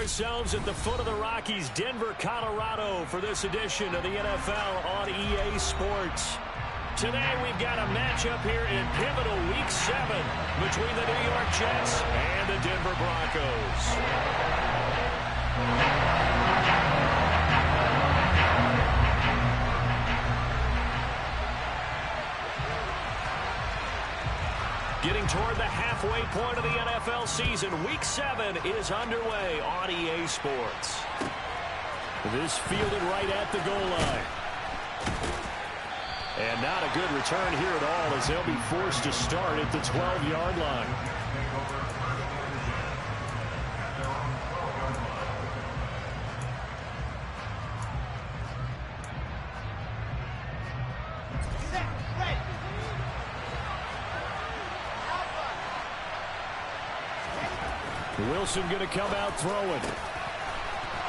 ourselves at the foot of the Rockies, Denver, Colorado, for this edition of the NFL on EA Sports. Today we've got a matchup here in pivotal Week 7 between the New York Jets and the Denver Broncos. Getting toward the halfway point of the NFL season, Week 7 is underway on EA Sports. This fielded right at the goal line. And not a good return here at all, as they'll be forced to start at the 12-yard line. Wilson going to come out throwing.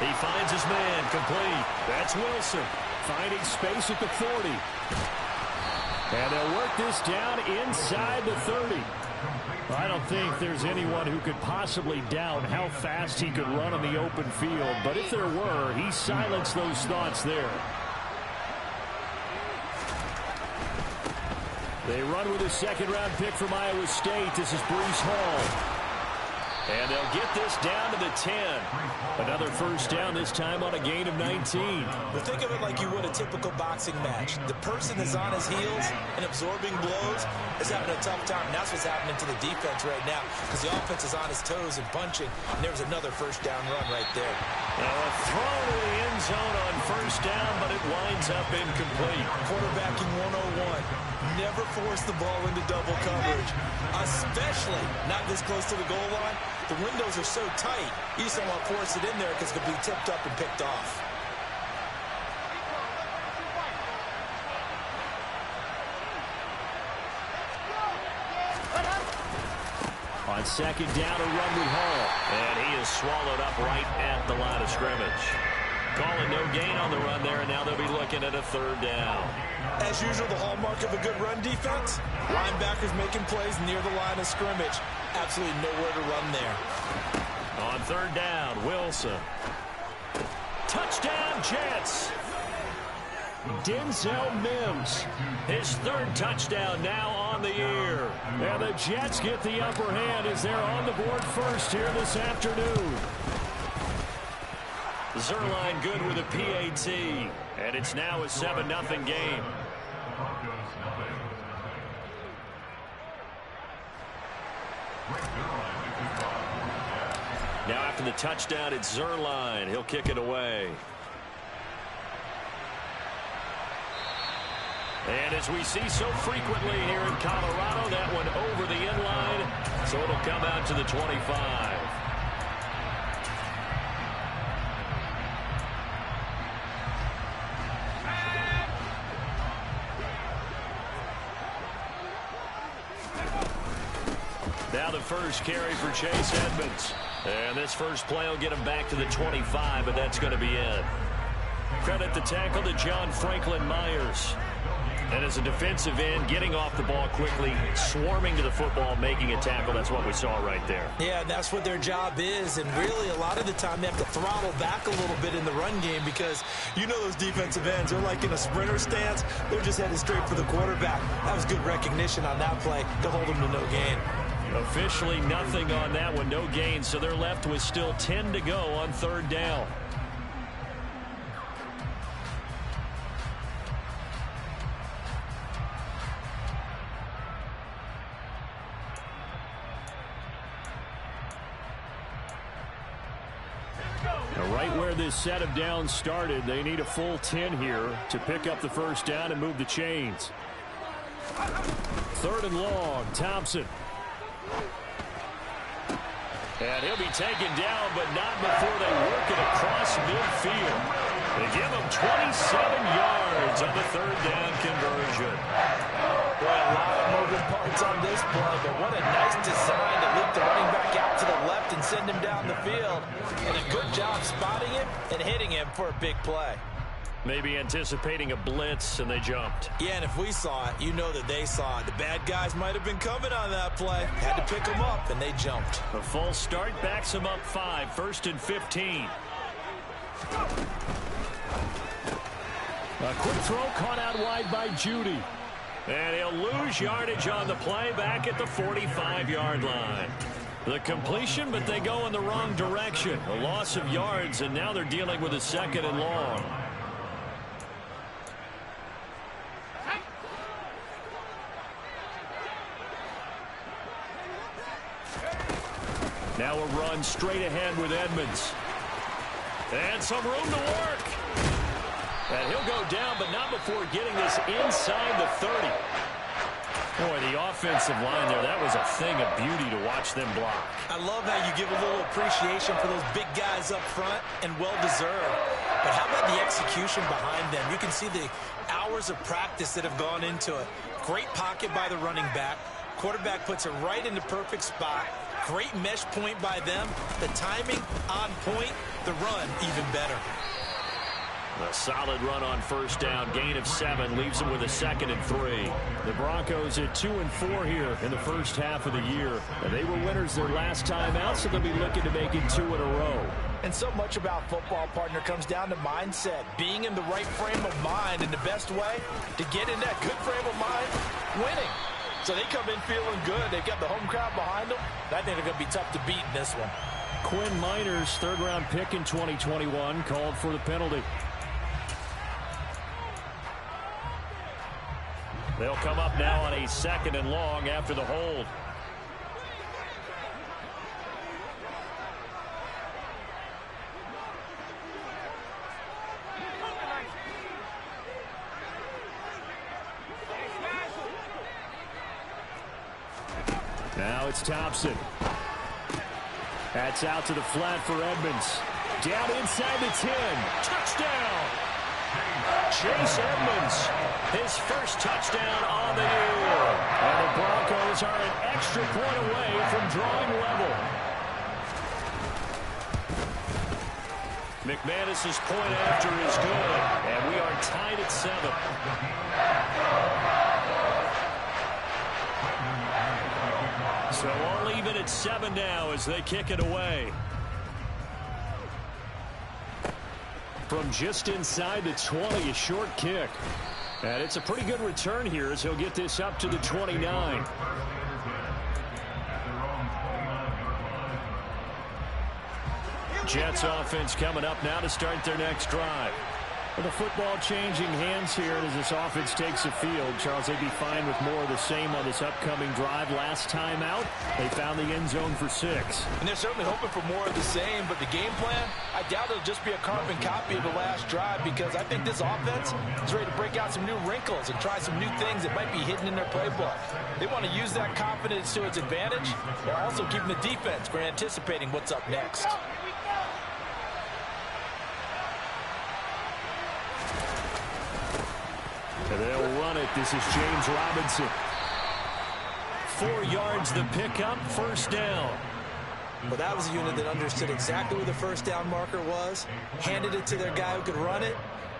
He finds his man, complete. That's Wilson finding space at the 40. And they'll work this down inside the 30. I don't think there's anyone who could possibly doubt how fast he could run on the open field. But if there were, he silenced those thoughts there. They run with a second-round pick from Iowa State. This is Breece Hall. And they'll get this down to the 10. Another first down, this time on a gain of 19. Well, think of it like you would a typical boxing match. The person is on his heels and absorbing blows is having a tough time. And that's what's happening to the defense right now, because the offense is on his toes and punching. And there's another first down run right there. Now a throw to the end zone on first down, but it winds up incomplete. Quarterbacking 101. Never force the ball into double coverage, especially not this close to the goal line. The windows are so tight, you just don't want to force it in there because it could be tipped up and picked off. On second down, a run with Hall. And he is swallowed up right at the line of scrimmage. Calling no gain on the run there, and now they'll be looking at a third down. As usual, the hallmark of a good run defense, linebackers making plays near the line of scrimmage. Absolutely nowhere to run there. On third down, Wilson. Touchdown, Jets. Denzel Mims, his third touchdown now on the year. And the Jets get the upper hand as they're on the board first here this afternoon. Zerline good with a PAT, and it's now a 7-0 game. Now after the touchdown, it's Zerline. He'll kick it away. And as we see so frequently here in Colorado, that one over the end line, so it'll come out to the 25. Now the first carry for Chase Edmonds. And this first play will get him back to the 25, but that's going to be it. Credit the tackle to John Franklin Myers. And as a defensive end, getting off the ball quickly, swarming to the football, making a tackle. That's what we saw right there. Yeah, that's what their job is. And really, a lot of the time, they have to throttle back a little bit in the run game because you know those defensive ends, they're like in a sprinter stance. They're just headed straight for the quarterback. That was good recognition on that play to hold them to no gain. Officially nothing on that one, no gain. So they're left with still 10 to go on third down. Right where this set of downs started, they need a full 10 here to pick up the first down and move the chains. Third and long, Thompson. And he'll be taken down, but not before they work it across midfield. They give him 27 yards on the third down conversion. Boy, a lot of moving parts on this play, but what a nice design to leap the running back out to the left and send him down the field. And a good job spotting him and hitting him for a big play. Maybe anticipating a blitz, and they jumped. Yeah, and if we saw it, you know that they saw it. The bad guys might have been coming on that play. Had to pick them up, and they jumped. A false start backs them up 5, 1st and 15. A quick throw caught out wide by Judy. And he'll lose yardage on the play back at the 45-yard line. The completion, but they go in the wrong direction. A loss of yards, and now they're dealing with a 2nd and long. Now a run straight ahead with Edmonds. And some room to work. And he'll go down, but not before getting this inside the 30. Boy, the offensive line there, that was a thing of beauty to watch them block. I love how you give a little appreciation for those big guys up front, and well-deserved. But how about the execution behind them? You can see the hours of practice that have gone into it. Great pocket by the running back. Quarterback puts it right in the perfect spot. Great mesh point by them. The timing on point. The run even better. A solid run on 1st down. Gain of 7 leaves them with a 2nd and 3. The Broncos at 2 and 4 here in the first half of the year. And they were winners their last time out, so they'll be looking to make it 2 in a row. And so much about football, partner, comes down to mindset. Being in the right frame of mind, and the best way to get in that good frame of mind, winning. So they come in feeling good. They've got the home crowd behind them. I think they're going to be tough to beat in this one. Quinn Miners, 3rd-round pick in 2021, called for the penalty. They'll come up now on a 2nd and long after the hold. Now it's Thompson. That's out to the flat for Edmonds. Down inside the 10. Touchdown! Chase Edmonds, his first touchdown on the year. And the Broncos are an extra point away from drawing level. McManus's point after is good, and we are tied at 7. So all even at 7 now as they kick it away. From just inside the 20, a short kick. And it's a pretty good return here as he'll get this up to the 29. Jets offense coming up now to start their next drive. With the football changing hands here as this offense takes the field. Charles, they'd be fine with more of the same on this upcoming drive. Last time out, they found the end zone for 6. And they're certainly hoping for more of the same, but the game plan, I doubt it'll just be a carbon copy of the last drive, because I think this offense is ready to break out some new wrinkles and try some new things that might be hidden in their playbook. They want to use that confidence to its advantage. They're also keeping the defense. We're anticipating what's up next. And they'll run it. This is James Robinson. 4 yards the pickup, 1st down. Well, that was a unit that understood exactly where the 1st down marker was, handed it to their guy who could run it,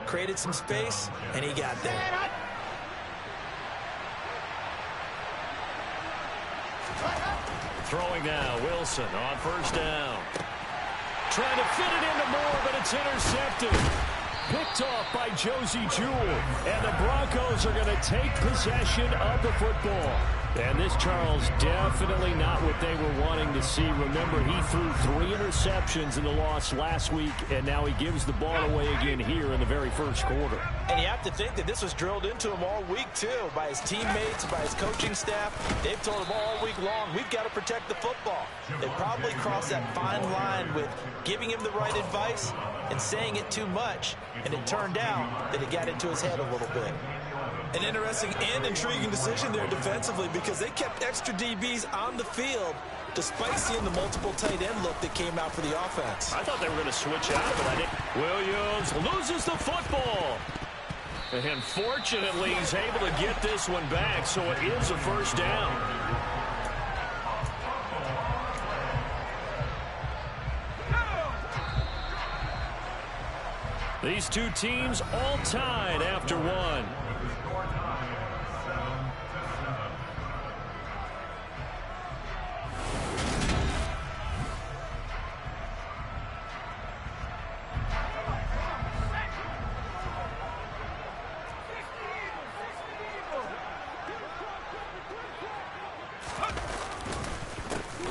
created some space, and he got there. Throwing now, Wilson on 1st down. Trying to fit it into Moore, but it's intercepted. Picked off by Josie Jewell. And the Broncos are going to take possession of the football. And this, Charles, definitely not what they were wanting to see. Remember, he threw 3 interceptions in the loss last week, and now he gives the ball away again here in the very first quarter. And you have to think that this was drilled into him all week, too, by his teammates, by his coaching staff. They've told him all week long, we've got to protect the football. They probably crossed that fine line with giving him the right advice and saying it too much, and it turned out that it got into his head a little bit. An interesting and intriguing decision there defensively, because they kept extra DBs on the field despite seeing the multiple tight end look that came out for the offense. I thought they were going to switch out, but I didn't. Williams loses the football. And fortunately, he's able to get this one back, so it is a 1st down. These two teams all tied after one.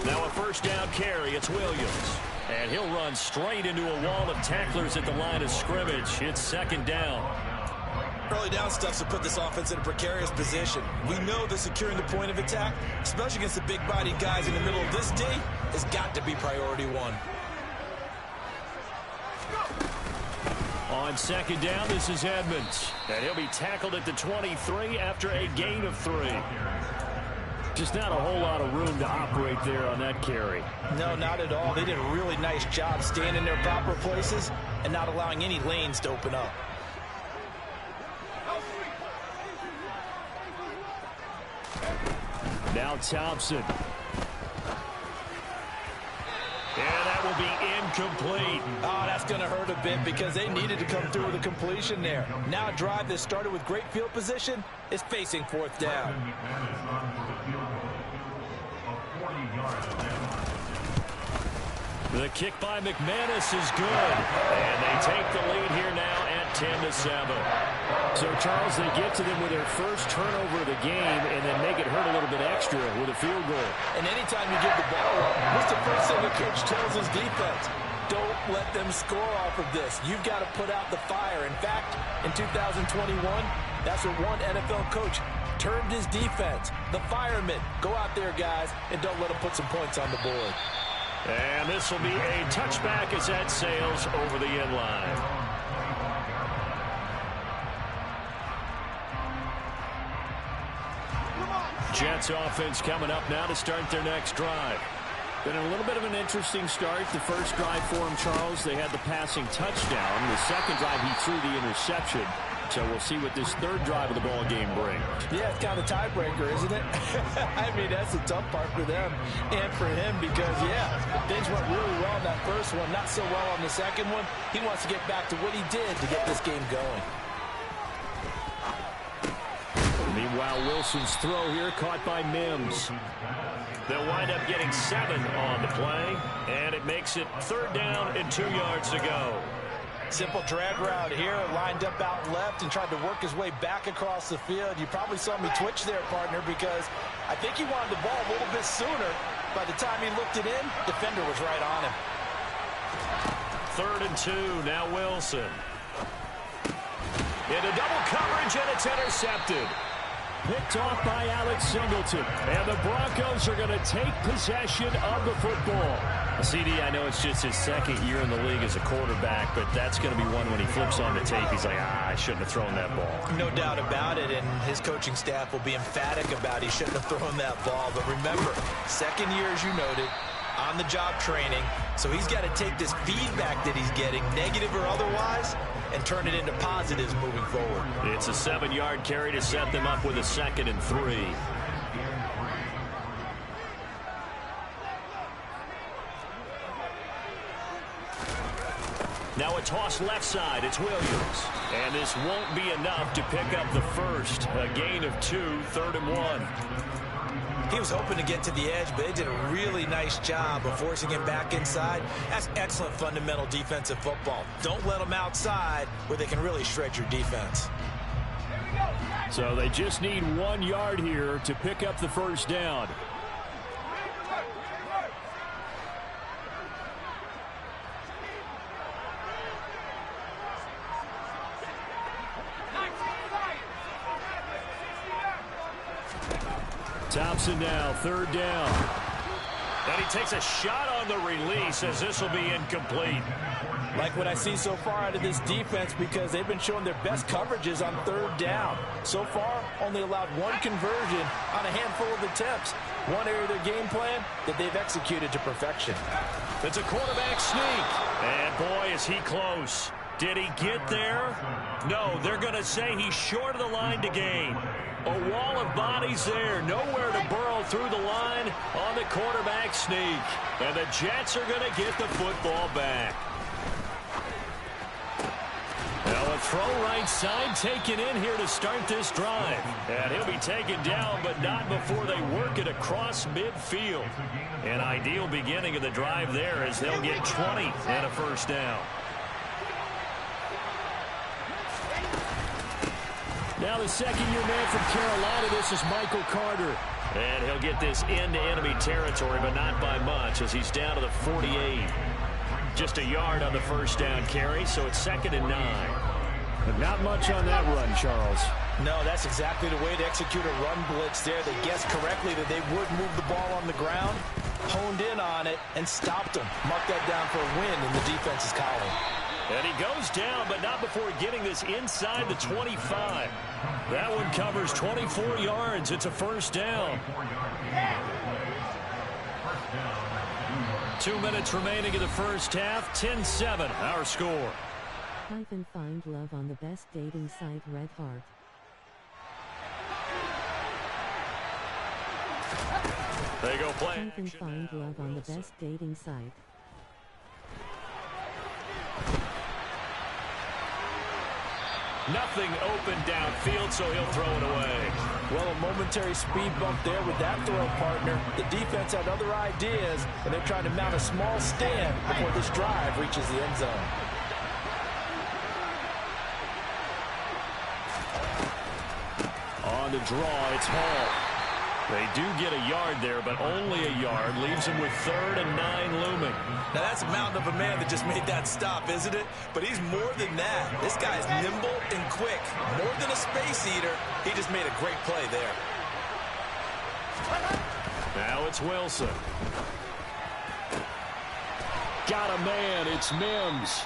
Now a first down carry. It's Williams. And he'll run straight into a wall of tacklers at the line of scrimmage. It's second down. Early down stuff to put this offense in a precarious position. We know that securing the point of attack, especially against the big-bodied guys in the middle of this D, has got to be priority one. On second down, this is Edmonds. And he'll be tackled at the 23 after a gain of 3. Just not a whole lot of room to operate there on that carry. No, not at all. They did a really nice job staying in their proper places and not allowing any lanes to open up. Now Thompson. And that will be incomplete. Oh, that's going to hurt a bit because they needed to come through with a completion there. Now a drive that started with great field position is facing fourth down. The kick by McManus is good. And they take the lead here now at 10-7. So, Charles, they get to them with their first turnover of the game and then make it hurt a little bit extra with a field goal. And anytime you give the ball up, what's the first thing the coach tells his defense? Don't let them score off of this. You've got to put out the fire. In fact, in 2021, that's what one NFL coach termed his defense. The firemen. Go out there, guys, and don't let them put some points on the board. And this will be a touchback as that sails over the end line. Jets offense coming up now to start their next drive. Been a little bit of an interesting start. The first drive for him, Charles, they had the passing touchdown. The second drive, he threw the interception. So we'll see what this third drive of the ball game brings. Yeah, it's kind of a tiebreaker, isn't it? I mean, that's the tough part for them and for him because, yeah, things went really well in that first one, not so well on the second one. He wants to get back to what he did to get this game going. Meanwhile, Wilson's throw here caught by Mims. They'll wind up getting 7 on the play, and it makes it third down and 2 yards to go. Simple drag route here, lined up out left and tried to work his way back across the field. You probably saw me twitch there, partner, because I think he wanted the ball a little bit sooner. By the time he looked it in, defender was right on him. 3rd and 2, now Wilson. Into double coverage, and it's intercepted. Picked off by Alex Singleton. And the Broncos are going to take possession of the football. CD, I know it's just his second year in the league as a quarterback, but that's going to be one when he flips on the tape. He's like, I shouldn't have thrown that ball. No doubt about it, and his coaching staff will be emphatic about he shouldn't have thrown that ball. But remember, second year, as you noted, on-the-job training. So he's got to take this feedback that he's getting, negative or otherwise, and turn it into positives moving forward. It's a 7-yard carry to set them up with a 2nd and 3. Now a toss left side. It's Williams. And this won't be enough to pick up the first. A gain of 2, 3rd and 1. He was hoping to get to the edge, but they did a really nice job of forcing him back inside. That's excellent fundamental defensive football. Don't let them outside where they can really shred your defense. So they just need 1 yard here to pick up the first down. Thompson now, 3rd down. And he takes a shot on the release as this will be incomplete. Like what I see so far out of this defense because they've been showing their best coverages on 3rd down. So far, only allowed 1 conversion on a handful of attempts. One area of their game plan that they've executed to perfection. It's a quarterback sneak. And boy, is he close. Did he get there? No, they're going to say he's short of the line to gain. A wall of bodies there. Nowhere to burrow through the line on the quarterback sneak. And the Jets are going to get the football back. Now a throw right side taken in here to start this drive. And he'll be taken down, but not before they work it across midfield. An ideal beginning of the drive there as they'll get 20 and a first down. Now the second-year man from Carolina, this is Michael Carter. And he'll get this into enemy territory, but not by much as he's down to the 48. Just a yard on the first down carry, so it's 2nd and 9. But not much on that run, Charles. No, that's exactly the way to execute a run blitz there. They guessed correctly that they would move the ball on the ground, honed in on it, and stopped them. Mark that down for a win in the defense's column. And he goes down, but not before getting this inside the 25. That one covers 24 yards. It's a first down. 2 minutes remaining in the first half. 10-7, our score. Type and find love on the best dating site, Red Heart. They go play. Type and find love on the best dating site. Nothing open downfield, so he'll throw it away. Well, a momentary speed bump there with that throw partner. The defense had other ideas, and they're trying to mount a small stand before this drive reaches the end zone. On the draw, it's Hall. They do get a yard there, but only a yard. Leaves him with 3rd and 9 looming. Now, that's a mountain of a man that just made that stop, isn't it? But he's more than that. This guy's nimble and quick. More than a space eater, he just made a great play there. Now it's Wilson. Got a man. It's Mims.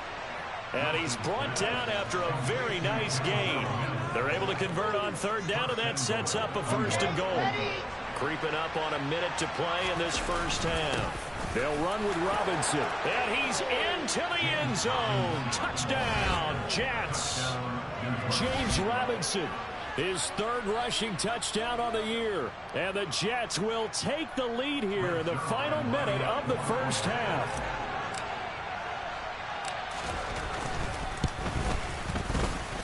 And he's brought down after a very nice gain. They're able to convert on 3rd down, and that sets up a 1st and goal. Creeping up on a minute to play in this first half. They'll run with Robinson. And he's into the end zone. Touchdown, Jets. James Robinson, his 3rd rushing touchdown on the year. And the Jets will take the lead here in the final minute of the first half.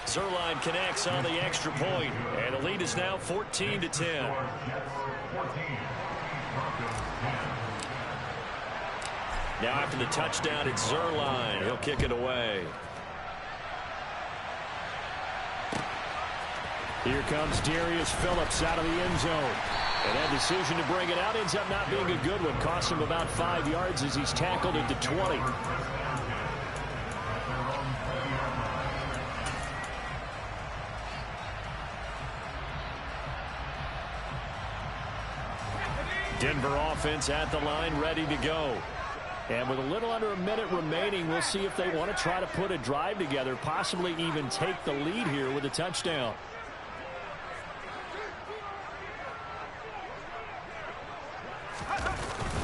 Zerline connects on the extra point, and the lead is now 14-10. Now after the touchdown, it's Zerline. He'll kick it away. Here comes Darius Phillips out of the end zone. And that decision to bring it out ends up not being a good one. Costs him about 5 yards as he's tackled at the 20. Denver offense at the line, ready to go. And with a little under a minute remaining, we'll see if they want to try to put a drive together, possibly even take the lead here with a touchdown.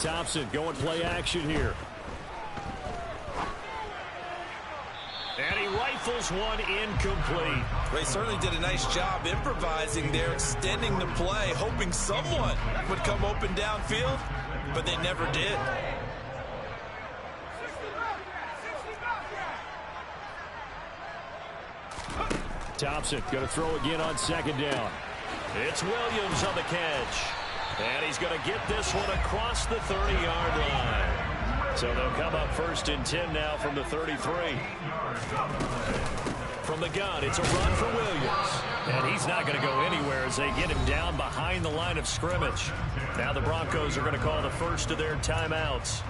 Thompson going play action here. And he rifles one incomplete. They certainly did a nice job improvising there, extending the play, hoping someone would come open downfield, but they never did. Thompson going to throw again on 2nd down. It's Williams on the catch. And he's going to get this one across the 30-yard line. So they'll come up 1st and 10 now from the 33. From the gun, it's a run for Williams. And he's not going to go anywhere as they get him down behind the line of scrimmage. Now the Broncos are going to call the first of their timeouts,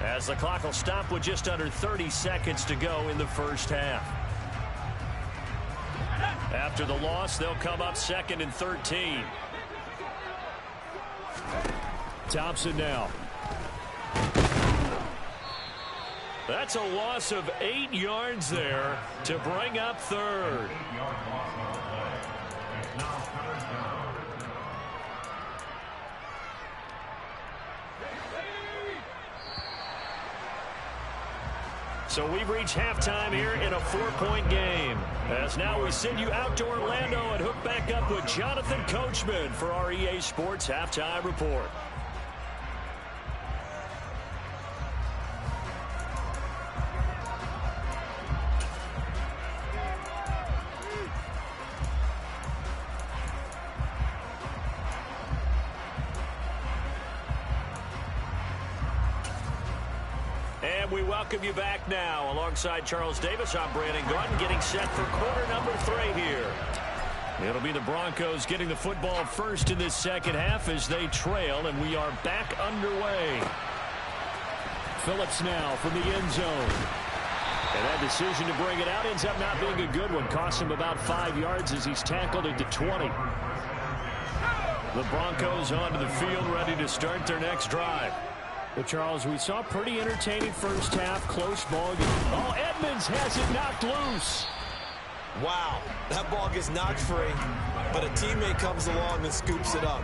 as the clock will stop with just under 30 seconds to go in the first half. After the loss, they'll come up 2nd and 13. Thompson now. That's a loss of 8 yards there to bring up 3rd. So we've reached halftime here in a 4-point game. As now we send you out to Orlando and hook back up with Jonathan Coachman for our EA Sports Halftime Report. we welcome you back now. Alongside Charles Davis, I'm Brandon Gordon, getting set for quarter number 3 here. It'll be the Broncos getting the football first in this second half as they trail, and we are back underway. Phillips now from the end zone. And that decision to bring it out ends up not being a good one. Costs him about 5 yards as he's tackled into 20. The Broncos onto the field, ready to start their next drive. Well, Charles, we saw a pretty entertaining first half, close ball game. Oh, Edmonds has it knocked loose. Wow, that ball gets knocked free, but a teammate comes along and scoops it up.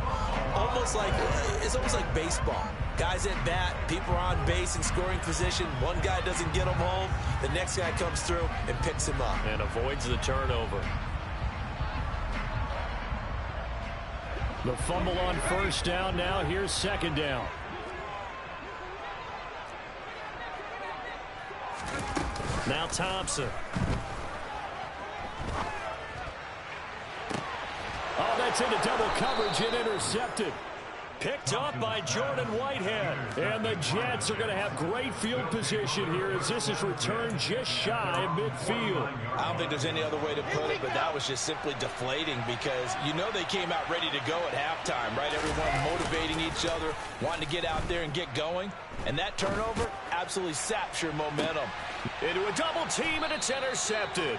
It's almost like baseball. Guys at bat, people are on base in scoring position. One guy doesn't get him home. The next guy comes through and picks him up. And avoids the turnover. The fumble on first down now. Here's second down. Now Thompson. Oh, that's into double coverage and intercepted. Picked up by Jordan Whitehead. And the Jets are going to have great field position here as this is returned just shy of midfield. I don't think there's any other way to put it, but that was just simply deflating because you know they came out ready to go at halftime, right? Everyone motivating each other, wanting to get out there and get going. And that turnover absolutely saps your momentum. Into a double team, and it's intercepted.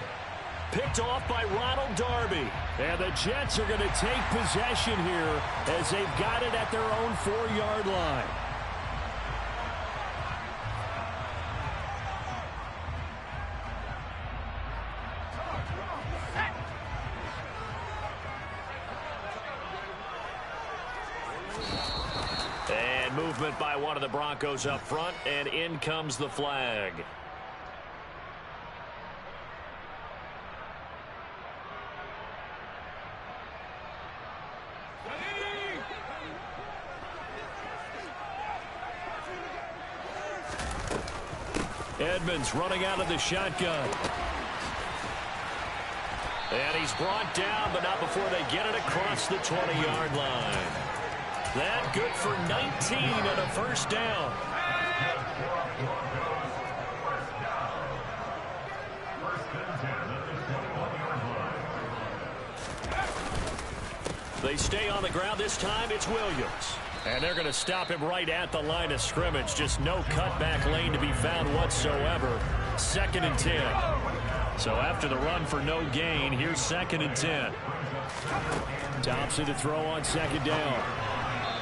Picked off by Ronald Darby. And the Jets are going to take possession here as they've got it at their own 4-yard line. And movement by one of the Broncos up front, and in comes the flag. Edmonds running out of the shotgun. And he's brought down, but not before they get it across the 20-yard line. That good for 19 and a first down. They stay on the ground. This time it's Williams. And they're going to stop him right at the line of scrimmage. Just no cutback lane to be found whatsoever. 2nd and 10. So after the run for no gain, here's 2nd and 10. Thompson to throw on second down.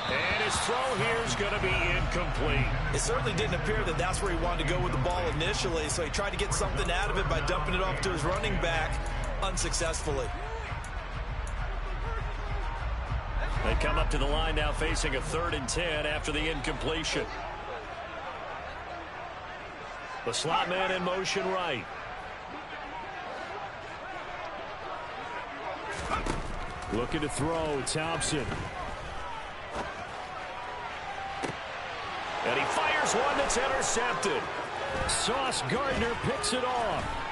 And his throw here is going to be incomplete. It certainly didn't appear that that's where he wanted to go with the ball initially, so he tried to get something out of it by dumping it off to his running back unsuccessfully. They come up to the line now facing a 3rd and 10 after the incompletion. The slot man in motion right. Looking to throw, Thompson. And he fires one that's intercepted. Sauce Gardner picks it off.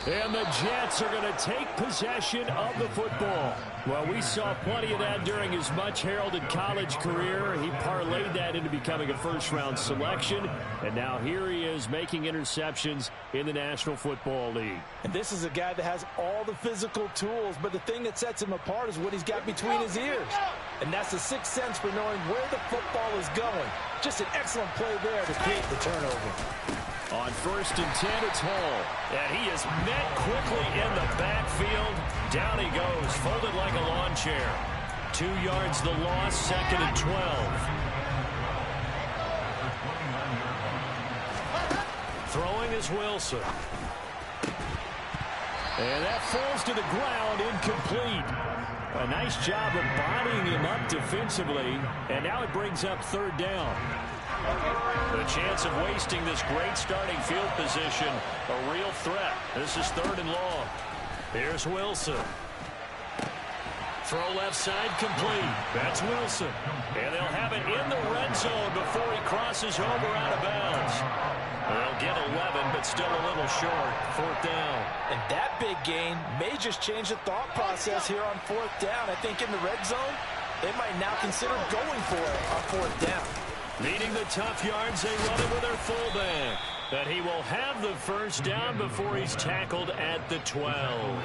And the Jets are going to take possession of the football. Well, we saw plenty of that during his much-heralded college career. He parlayed that into becoming a first-round selection. And now here he is making interceptions in the National Football League. And this is a guy that has all the physical tools, but the thing that sets him apart is what he's got between his ears. And that's the sixth sense for knowing where the football is going. Just an excellent play there to create the turnover. On 1st and 10, it's Hall. And he is met quickly in the backfield. Down he goes, folded like a lawn chair. 2 yards the loss, 2nd and 12. Throwing is Wilson. And that falls to the ground, incomplete. A nice job of bodying him up defensively. And now it brings up 3rd down. The chance of wasting this great starting field position, a real threat. This is 3rd and long. Here's Wilson. Throw left side complete. That's Wilson. And they'll have it in the red zone before he crosses over out of bounds. They'll get 11, but still a little short. 4th down. And that big gain may just change the thought process here on 4th down. I think in the red zone, they might now consider going for it on 4th down. Needing the tough yards, they run it with their fullback. But he will have the first down before he's tackled at the 12.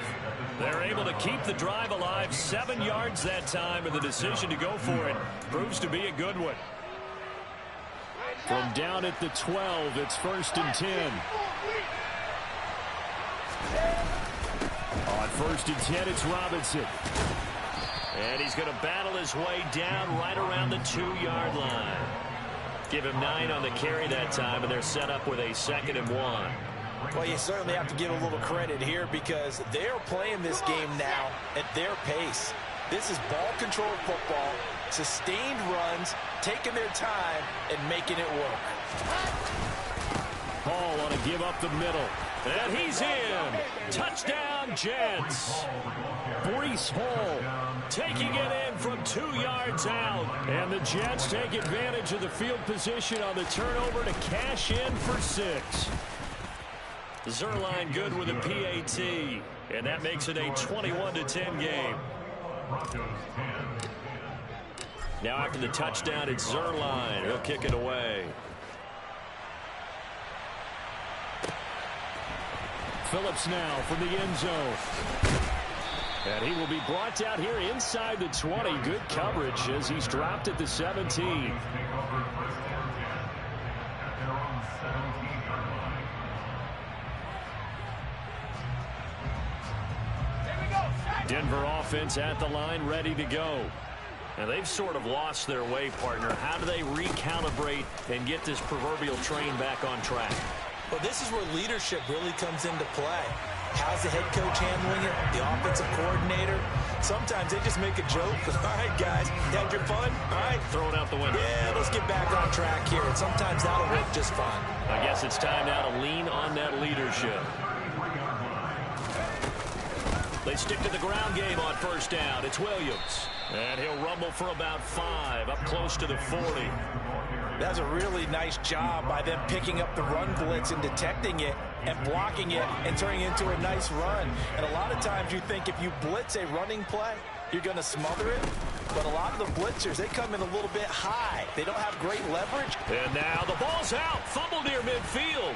They're able to keep the drive alive, 7 yards that time, and the decision to go for it proves to be a good one. From down at the 12, it's 1st and 10. On 1st and 10, it's Robinson. And he's going to battle his way down right around the 2-yard line. Give him 9 on the carry that time, and they're set up with a 2nd and 1. Well, you certainly have to give a little credit here because they're playing this game now at their pace. This is ball control football, sustained runs, taking their time, and making it work. Ball on a give up the middle. And he's in. Touchdown, Jets. Breece Hall taking it in from 2 yards out. And the Jets take advantage of the field position on the turnover to cash in for 6. Zerline good with a PAT. And that makes it a 21-10 game. Now after the touchdown, it's Zerline. He'll kick it away. Phillips now from the end zone. And he will be brought down here inside the 20. Good coverage as he's dropped at the 17. Denver offense at the line, ready to go. And they've sort of lost their way, partner. How do they recalibrate and get this proverbial train back on track? Well, this is where leadership really comes into play. How's the head coach handling it? The offensive coordinator? Sometimes they just make a joke. All right, guys, had your fun? All right. Throw it out the window. Yeah, let's get back on track here. And sometimes that'll work just fine. I guess it's time now to lean on that leadership. They stick to the ground game on 1st down. It's Williams. And he'll rumble for about 5, up close to the 40. That's a really nice job by them picking up the run blitz and detecting it and blocking it and turning it into a nice run. And a lot of times you think if you blitz a running play, you're going to smother it. But a lot of the blitzers, they come in a little bit high. They don't have great leverage. And now the ball's out. Fumble near midfield.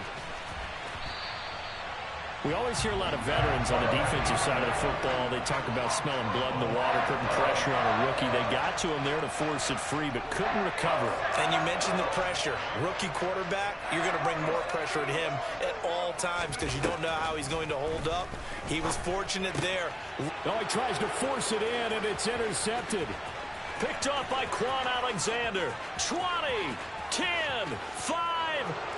We always hear a lot of veterans on the defensive side of the football. They talk about smelling blood in the water, putting pressure on a rookie. They got to him there to force it free, but couldn't recover. And you mentioned the pressure. Rookie quarterback, you're going to bring more pressure at him at all times because you don't know how he's going to hold up. He was fortunate there. Oh, he tries to force it in, and it's intercepted. Picked off by Quan Alexander. 20, 10, 5.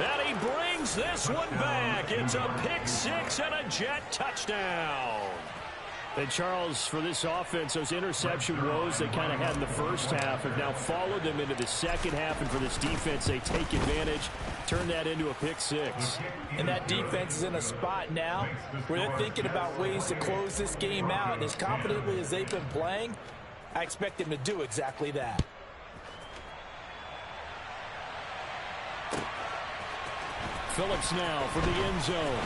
And he brings this one back. It's a pick 6 and a Jet touchdown. And Charles, for this offense, those interception woes they kind of had in the first half have now followed them into the second half. And for this defense, they take advantage, turn that into a pick 6. And that defense is in a spot now where they're thinking about ways to close this game out. And as confidently as they've been playing, I expect them to do exactly that. Phillips now from the end zone.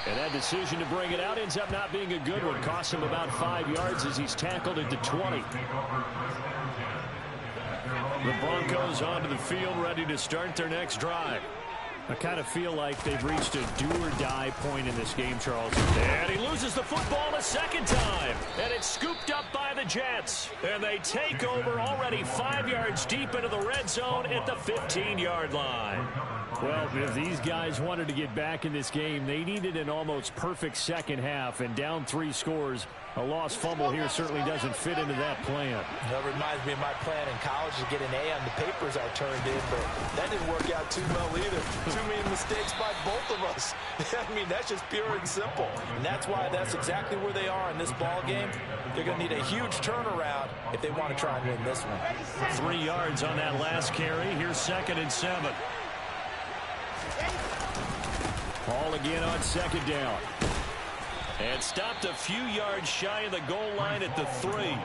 And that decision to bring it out ends up not being a good one. Costs him about 5 yards as he's tackled at the 20. The Broncos onto the field, ready to start their next drive. I kind of feel like they've reached a do-or-die point in this game, Charles. And he loses the football a second time. And it's scooped up by the Jets. And they take over already 5 yards deep into the red zone at the 15-yard line. Well, if these guys wanted to get back in this game, they needed an almost perfect second half. And down 3 scores, a lost fumble here certainly doesn't fit into that plan. That reminds me of my plan in college to get an A on the papers I turned in, but that didn't work out too well either. Too many mistakes by both of us. I mean, that's just pure and simple. And that's why that's exactly where they are in this ball game. They're going to need a huge turnaround if they want to try and win this one. 3 yards on that last carry. Here's 2nd and 7. Ball again on 2nd down. And stopped a few yards shy of the goal line at the 3.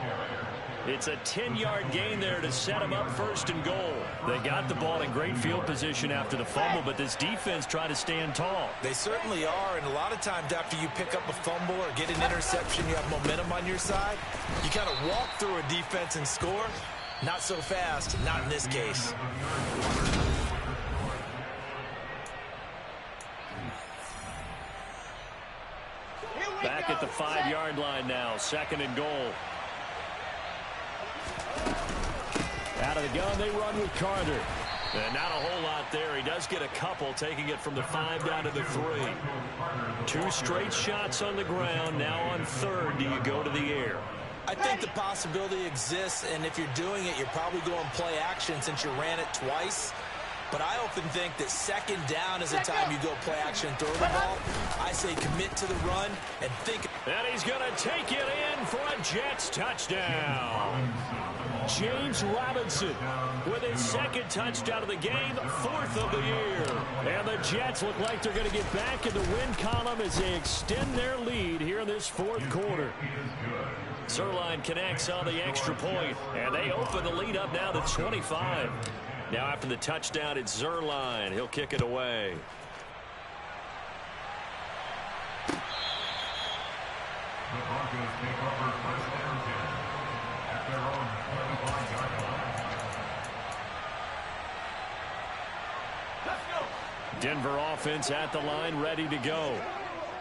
It's a 10-yard gain there to set them up 1st and goal. They got the ball in great field position after the fumble, but this defense tried to stand tall. They certainly are, and a lot of times after you pick up a fumble or get an interception, you have momentum on your side. You kind of walk through a defense and score. Not so fast, not in this case. Back at the 5-yard line now, 2nd and goal. Out of the gun, they run with Carter. And not a whole lot there. He does get a couple, taking it from the 5 down to the 3. 2 straight shots on the ground. Now on 3rd, do you go to the air? I think the possibility exists, and if you're doing it, you're probably going play action since you ran it twice. But I often think that 2nd down is the time you go play action and throw the ball. I say commit to the run and think. And he's going to take it in for a Jets touchdown. James Robinson with his 2nd touchdown of the game, 4th of the year. And the Jets look like they're going to get back in the win column as they extend their lead here in this 4th quarter. Zerline connects on the extra point, and they open the lead up now to 25. Now after the touchdown, it's Zerline. He'll kick it away. The Broncos take over 1st and 10 at their own 25-yard line. Let's go. Denver offense at the line, ready to go.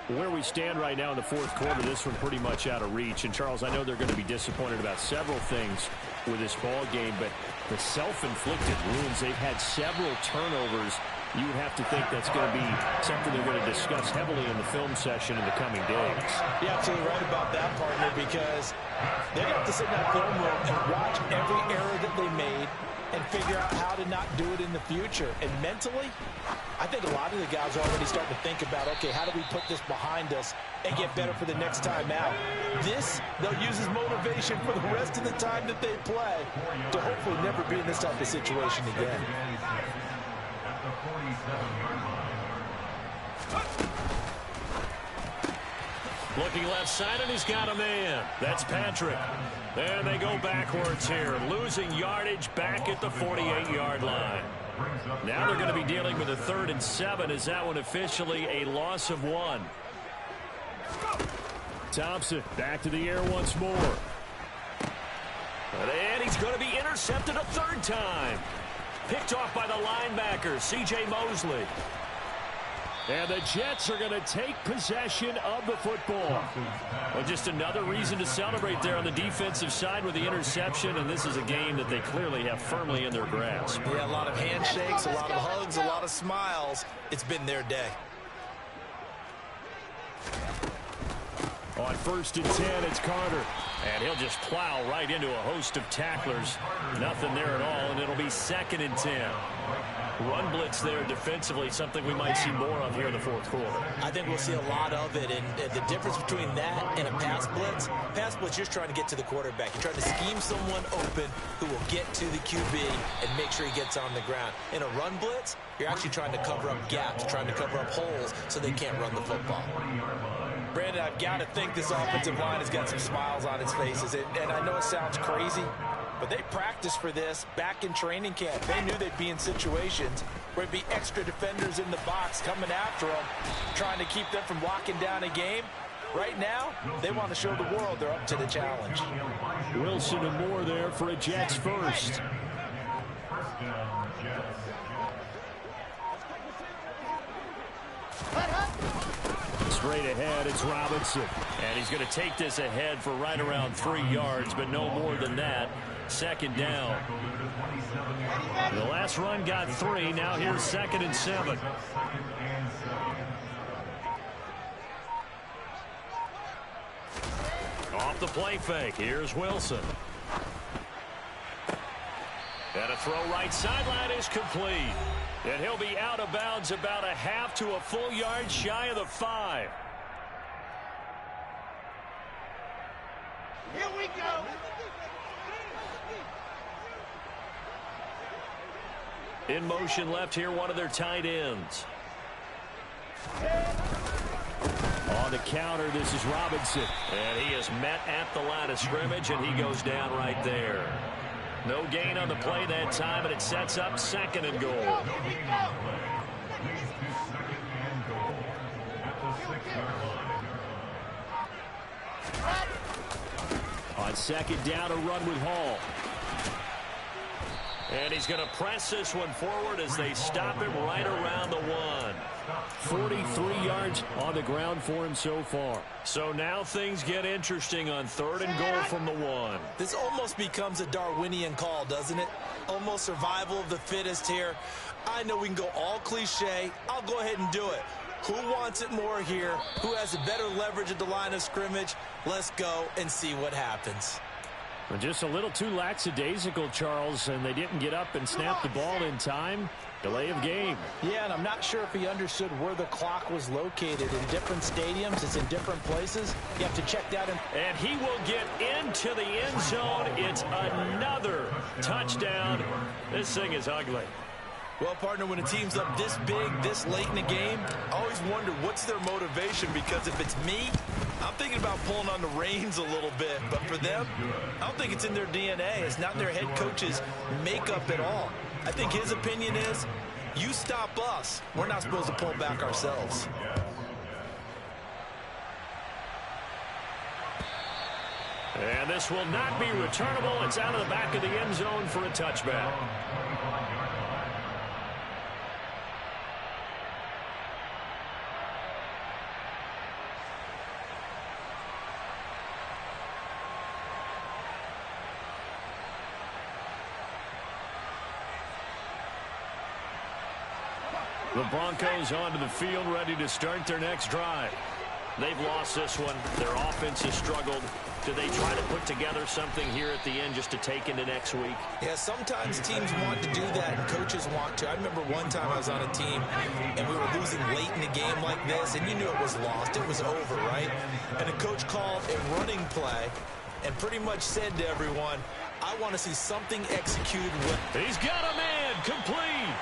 Where we stand right now in the 4th quarter, this one pretty much out of reach. And, Charles, I know they're going to be disappointed about several things with this ball game, but the self-inflicted wounds, they've had several turnovers. You would have to think that's going to be something they're going to discuss heavily in the film session in the coming days. You're absolutely right about that, partner, because they're going to have to sit in that film room and watch every error that they made and figure out how to not do it in the future. And mentally, I think a lot of the guys are already starting to think about, okay, how do we put this behind us and get better for the next time out? This, they'll use as motivation for the rest of the time that they play to hopefully never be in this type of situation again. At the 47-yard line. Looking left side, and he's got a man. That's Patrick. And they go backwards here, losing yardage back at the 48-yard line. Now they're going to be dealing with a 3rd and 7. Is that one officially a loss of 1? Thompson back to the air once more. And he's going to be intercepted a 3rd time. Picked off by the linebacker, C.J. Mosley. And the Jets are going to take possession of the football. Well, just another reason to celebrate there on the defensive side with the interception, and this is a game that they clearly have firmly in their grasp. Yeah, a lot of handshakes, a lot of hugs, a lot of smiles. It's been their day. On 1st and 10, it's Carter. And he'll just plow right into a host of tacklers. Nothing there at all, and it'll be 2nd and 10. Run blitz there defensively, something we might see more of here in the 4th quarter. I think we'll see a lot of it, and the difference between that and a pass blitz, you're trying to get to the quarterback. You're trying to scheme someone open who will get to the QB and make sure he gets on the ground. In a run blitz, you're actually trying to cover up gaps, trying to cover up holes so they can't run the football. Brandon, I've got to think this offensive line has got some smiles on its faces, and I know it sounds crazy, but they practiced for this back in training camp. They knew they'd be in situations where there'd be extra defenders in the box coming after them, trying to keep them from locking down a game. Right now, they want to show the world they're up to the challenge. Wilson and Moore there for a Jets first. First down, Jets. Straight ahead, it's Robinson. And he's going to take this ahead for right around 3 yards, but no more than that. 2nd down. The last run got 3. Now here's 2nd and 7. Off the play fake. Here's Wilson. And a throw right sideline is complete. And he'll be out of bounds about a half to a full yard shy of the 5. Here we go. In motion left here, one of their tight ends. On the counter, this is Robinson. And he is met at the line of scrimmage, and he goes down right there. No gain on the play that time, and it sets up 2nd and goal. On 2nd down, a run with Hall. And he's going to press this one forward as they stop him right around the 1. 43 yards on the ground for him so far. So now things get interesting on 3rd and goal from the 1. This almost becomes a Darwinian call, doesn't it? Almost survival of the fittest here. I know we can go all cliche. I'll go ahead and do it. Who wants it more here? Who has a better leverage at the line of scrimmage? Let's go and see what happens. Just a little too lackadaisical, Charles, and they didn't get up and snap the ball in time. Delay of game. Yeah, and I'm not sure if he understood where the clock was located. In different stadiums, it's in different places. You have to check that in. And he will get into the end zone. It's another touchdown. This thing is ugly. Well, partner, when a team's up this big, this late in the game, I always wonder what's their motivation, because if it's me, I'm thinking about pulling on the reins a little bit. But for them, I don't think it's in their DNA. It's not in their head coach's makeup at all. I think his opinion is, you stop us, we're not supposed to pull back ourselves. And this will not be returnable. It's out of the back of the end zone for a touchback. The Broncos onto the field, ready to start their next drive. They've lost this one. Their offense has struggled. Do they try to put together something here at the end just to take into next week? Yeah, sometimes teams want to do that and coaches want to. I remember one time I was on a team and we were losing late in the game like this, and you knew it was lost. It was over, right? And the coach called a running play and pretty much said to everyone, I want to see something executed with. He's got a man complete.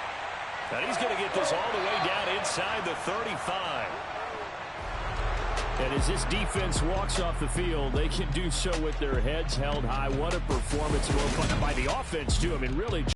And he's going to get this all the way down inside the 35. And as this defense walks off the field, they can do so with their heads held high. What a performance by the offense, too. I mean, really